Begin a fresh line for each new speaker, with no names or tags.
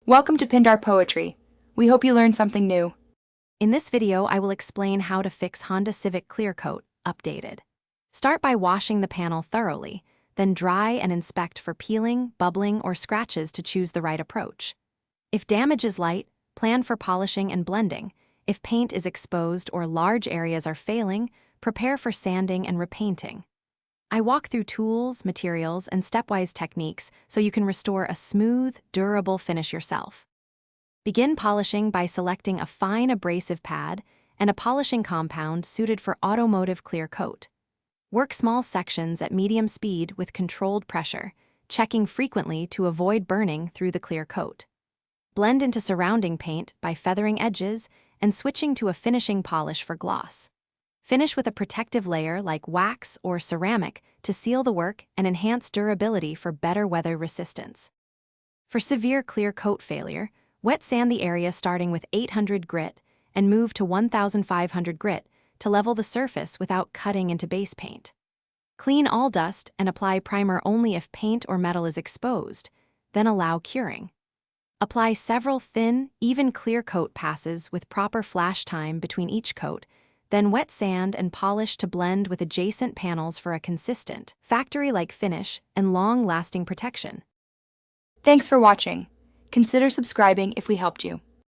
Welcome to Pindar Poetry. We hope you learned something new.
In this video, I will explain how to fix Honda Civic Clear Coat updated. Start by washing the panel thoroughly, then dry and inspect for peeling, bubbling, or scratches to choose the right approach. If damage is light, plan for polishing and blending. If paint is exposed or large areas are failing, prepare for sanding and repainting. I walk through tools, materials, and stepwise techniques so you can restore a smooth, durable finish yourself. Begin polishing by selecting a fine abrasive pad and a polishing compound suited for automotive clear coat. Work small sections at medium speed with controlled pressure, checking frequently to avoid burning through the clear coat. Blend into surrounding paint by feathering edges and switching to a finishing polish for gloss. Finish with a protective layer like wax or ceramic to seal the work and enhance durability for better weather resistance. For severe clear coat failure, wet sand the area starting with 800 grit and move to 1500 grit to level the surface without cutting into base paint. Clean all dust and apply primer only if paint or metal is exposed, then allow curing. Apply several thin, even clear coat passes with proper flash time between each coat, then wet sand and polish to blend with adjacent panels for a consistent, factory-like finish and long-lasting protection.
Thanks for watching. Consider subscribing if we helped you.